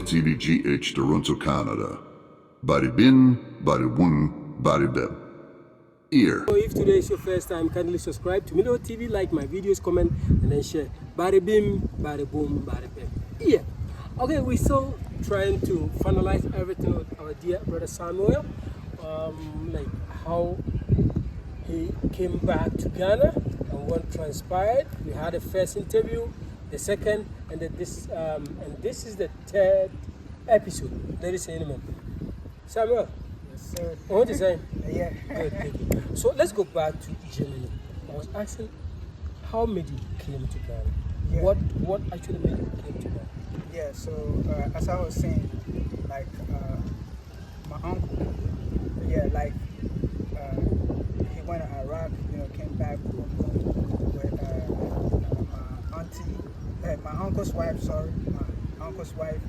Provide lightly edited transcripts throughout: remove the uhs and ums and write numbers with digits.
TVGH, Toronto, Canada. Bari bin, bari wun, bari beb. Here. So if today is your first time, kindly subscribe to Mido TV, like my videos, comment, and then share. Bari bim, bari boom, bari beb. Here. Okay, we're still trying to finalize everything with our dear brother Samuel. Like how he came back to Ghana and what transpired. We had a first interview, the second, and then this is the third episode. Ladies and gentlemen, Samuel. Yes, sir. What you saying? Yeah. Good. So let's go back to Germany. I was asking, how made you came to Ghana? Yeah. What actually made you came to Ghana? Yeah. So as I was saying, like my uncle, like he went to Iraq, came back with my auntie, my uncle's wife. Sorry, my uncle's wife.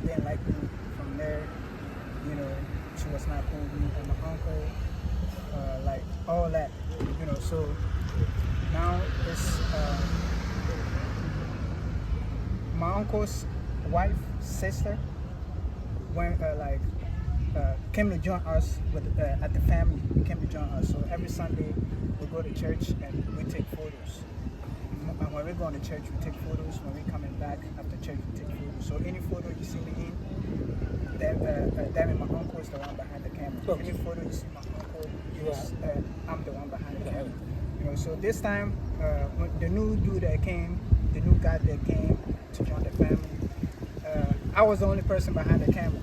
Didn't like me from there. She was not cool with me and my uncle, like all that. So now it's my uncle's wife, sister, went came to join us with at the family. Came to join us. So every Sunday we go to church and we take photos. And when we go to church, we take photos. When we coming back after church, we take photos. So any photo you see me in, that and my uncle is the one behind the camera. Okay. Any photo you see my uncle, I'm the one behind the camera. So this time, when the new dude that came, the new guy that came to join the family, I was the only person behind the camera.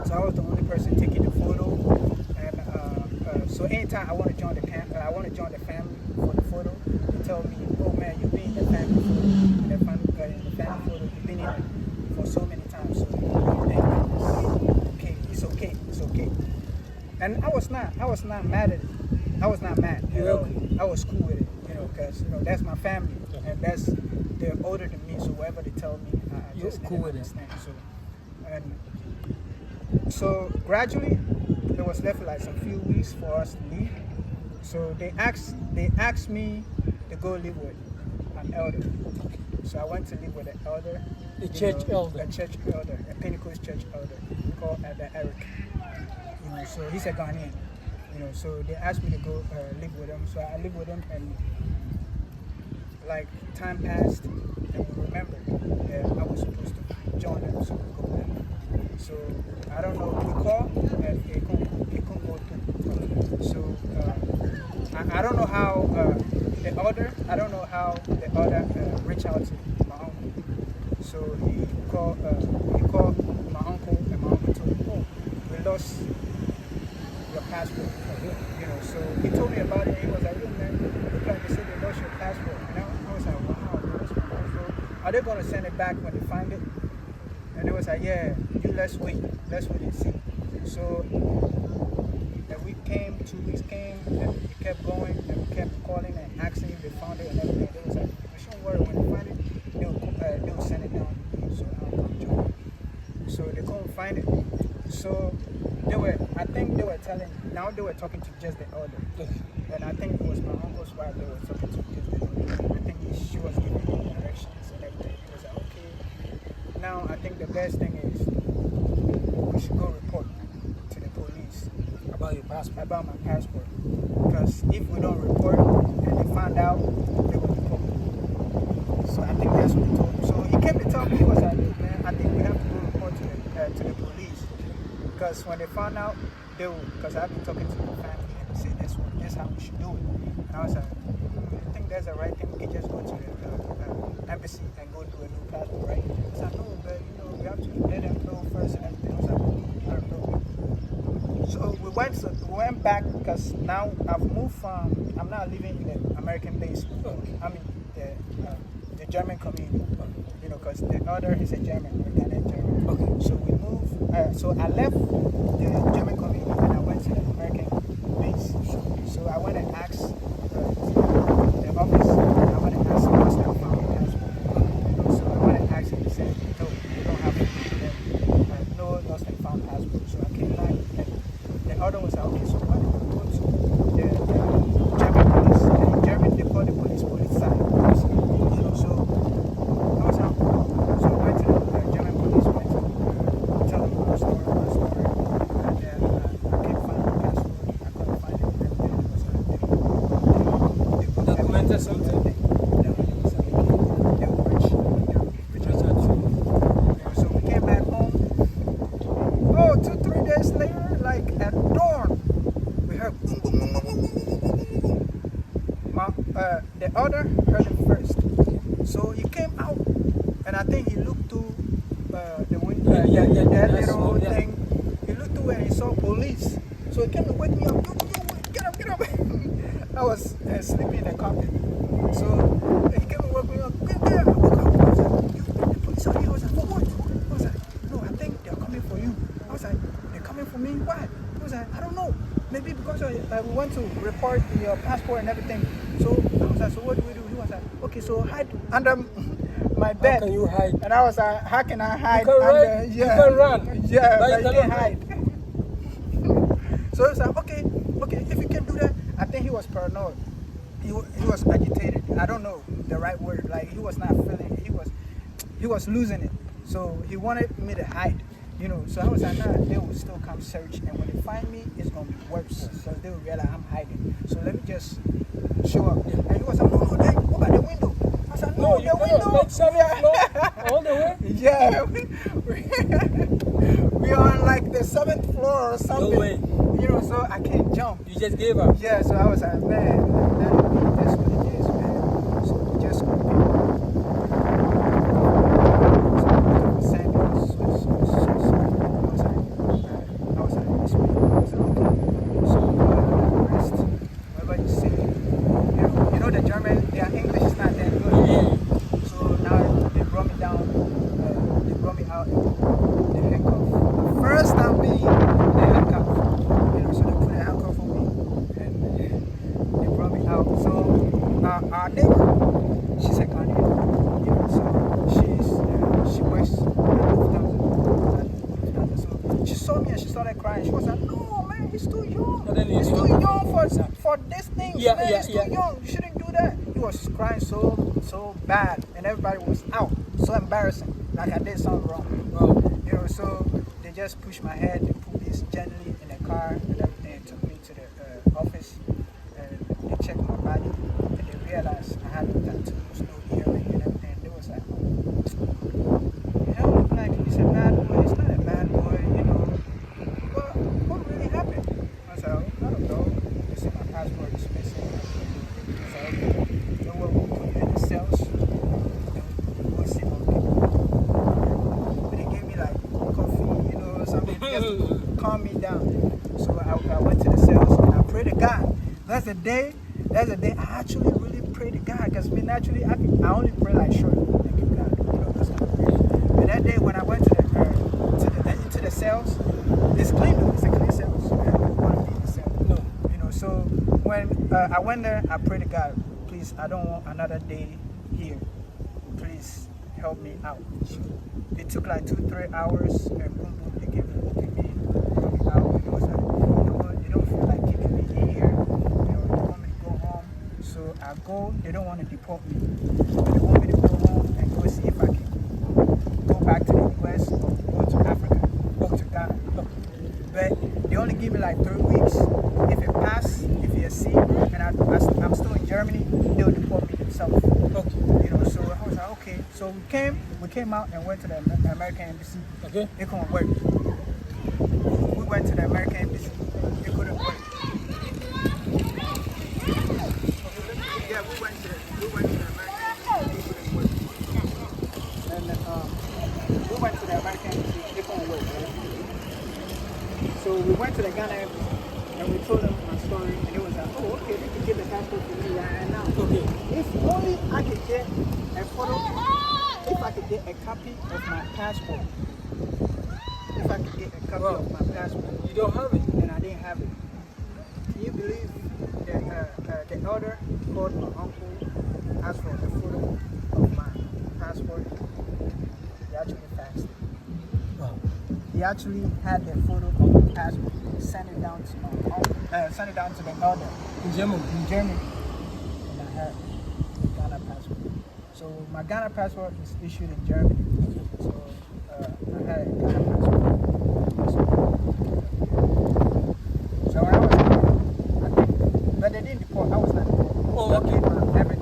So I was the only person taking the photo. And so anytime I want to join the family for the photo, they tell me, "Oh man, you've been in the family photo, in the family photo. You've been in it for so many times. So it's okay." And I was not mad at it. I was not mad at all. I was cool with it, because that's my family, and they're older than me. So whatever they tell me, I just cool with it. So gradually, it was left like some few weeks for us to leave. So they asked me to go live with an elder. So I went to live with an elder. A church elder. A church elder, a Pentecostal church elder called Elder Eric. So he's a Ghanaian. So they asked me to go live with him. So I lived with him, and like time passed, and we remembered that I was supposed to join them, so we go back. So I don't know, we called and it couldn't go through. So I don't know how the other reached out to my uncle. So he called my uncle, and my uncle told me, "Oh, we lost your passport." So he told me about it. And he was like, "Yo, man, look like they said they lost your passport." And I was like, "Wow, that's my passport. Are they gonna send it back when they find it?" And they was like, "Yeah, let's wait and see." So the week came, 2 weeks came, and we kept going, and we kept calling and asking if they found it and everything. They was like, "Don't worry, when they find it, they'll send it down." So I'll come join. So they couldn't find it. So they were talking to just the elder. And I think it was my uncle's wife they were talking to just the elder. I think she was giving me directions and everything. He was like, "Okay, now I think the best thing is we should go report to the police About your passport? about my passport. Because if we don't report and they find out, they will report me." So I think that's what he told me. So he came to tell me, he was like, "Man, I think we have to go report to the police." Because when they found out, because I've been talking to the family and they said this how we should do it. And I was like, "I think that's the right thing. We can just go to the embassy and go do a new passport, right?" I said, "No, but we have to let them know first and everything." I was like, "I don't know." So we went back because now I've moved from, I'm now living in the American base. I mean the German community, because the other is a German, a Ghanaian German. Okay. So we moved, so I left the German community and I went to the American base. So I went and asked the office, and I went and asked them, "What's that found the passport?" So I went and asked them, they said, "No, we don't have it." No lost and found passport. So I came back and the other was like, "Okay, so why don't we go to the German police?" And in German, they call the police side. So I was like, "So I went to the German planted something? So we came back home. Oh, 2-3 days later, like at dawn, we heard boom, boom, boom, boom, boom, boom, boom. The other heard it first. So he came out, and I think he looked through the window, that little thing. He looked through and he saw police. So he came to wake me up. Yo, get up, get up. I was sleeping in the carpet. So he came and woke me up. Get up. I woke up. I was like, yo, the police are here. I was like, for what? I was like, no, I think they're coming for you. I was like, they're coming for me? Why? I was like, I don't know. Maybe because we went to report your passport and everything. So I was like, so what do we do? He was like, okay, so hide under my bed. How can you hide? And I was like, how can I hide? You can under, run. You can run. Yeah, but you you can't cannot hide. So he was like, okay, if you can do that. I think he was paranoid. He was agitated. I don't know the right word. Like he was not feeling it. He was losing it. So he wanted me to hide. You know, so I was like, nah, they will still come search, and when they find me, it's gonna be worse. So they will realize I'm hiding. So let me just show up. And he was like, no, Dad, go by the window. I said, no, you the window. Like 7th floor, all the way? Yeah, we are on like the 7th floor or something. No way. You know, so I can't jump. You just gave up. Yeah, so I was like, man, that's what it is, man. So we just our neighbor, she's a Ghanaian, you know, so she works at Lufthansa. So she saw me and she started crying. She was like, no, man, he's too young. He's too young for this thing. Yeah, man, he's too young. You shouldn't do that. He was crying so bad, and everybody was out. So embarrassing, like I did something wrong. You know, so they just pushed my head, they put me gently in the car and everything, and took me to the office, and they checked my body. Realized I had tattoos, no earring and everything. They was like, you don't look like he's a bad boy. He's not a bad boy, you know. But what really happened? I was like, I don't know. They said my passport is missing. I was like, okay, you know what, we'll put you in the cells. And we'll see what we can do. But they gave me like coffee, you know, something just to calm me down. So I went to the cells and I prayed to God. That's the day I actually really pray to God, because me naturally I only pray like short. Thank you, God. You know, that's not prayer. But that day when I went into the cells, it's clean though. It's a clean cells. You don't want to be in the cell. No. You know, so when I went there, I prayed to God, please, I don't want another day here. Please help me out. It took like 2-3 hours, and boom, boom, they gave me out. It was like, you know what? You don't feel like keeping me here. So I go, they don't want to deport me. They want me to go home and go see if I can go back to the US or go to Africa, go to Ghana. But they only give me like 3 weeks. If it passes, if you see, and I'm still in Germany, they'll deport me themselves. Okay. You know, so I was like, okay. So we came out and went to the American embassy. Okay. It couldn't work. We went to the American embassy. It couldn't work. Yeah, we went to the American embassy. And we went to the American embassy. It couldn't work, right? So we went to the Ghana embassy and we told them my story, and it was like, oh, okay, they can get the passport for me right now. Okay. If only I could get a photo, if I could get a copy of my passport. If I could get a copy of my passport. You don't have it? And I didn't have it. Can you believe that the elder called my uncle, asked for a photo of my passport? He actually faxed it. Wow. He actually had the photo of the passport, sent it down to my uncle, sent it down to the elder. In Germany? In Germany. And I had Ghana passport. So my Ghana passport is issued in Germany. So I had a Ghana passport. So when I was there, but they didn't deport. I was like, oh, okay. Everything.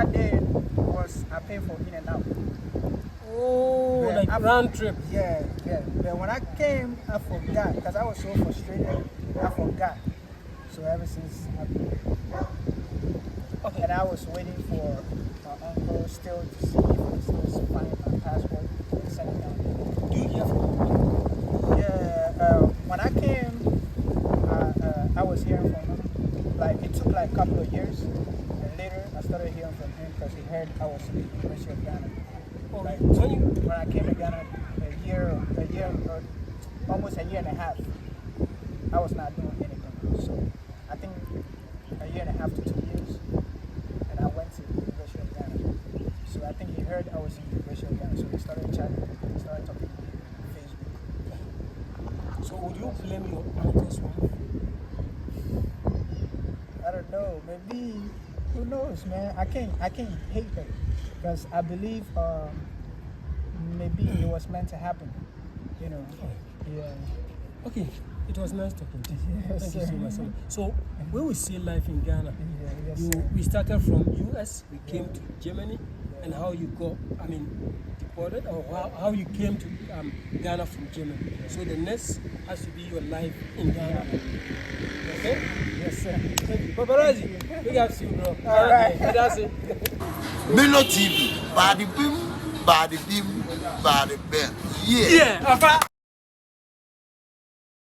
I did was I paid for in and out. Oh, Yeah, like round trip. Yeah. But when I came, I forgot because I was so frustrated. I forgot. So ever since, Okay. and I was waiting for my uncle still to see if he still find my passport and send it down. Do you hear from him? Yeah. When I came, I was hearing from him. Like it took like a couple of years, and later I started hearing from him because he heard I was in the University of Ghana. Oh, Like when when I came to Ghana, almost a year and a half, I was not doing anything. So I think a year and a half to 2 years, and I went to the University of Ghana. So I think he heard I was in the University of Ghana, so we started chatting, we started talking on Facebook. So would you blame your uncle's wife? I don't know, maybe, who knows, man? I can't hate her because I believe maybe it was meant to happen, you know. Yeah. Okay, it was nice talking to you. Yes, Thank you so sir. much. So when we see life in Ghana, Yes, you, sir. we started from US, we came to Germany, and how you got, deported, or how you came to Ghana from Germany. So the next has to be your life in Ghana. Okay? Yes, sir. Thank you. Paparazzi, big ups to you, bro. All right. That's it. Milo TV, body boom, body beam, body bam. Yeah. Yeah, Papa.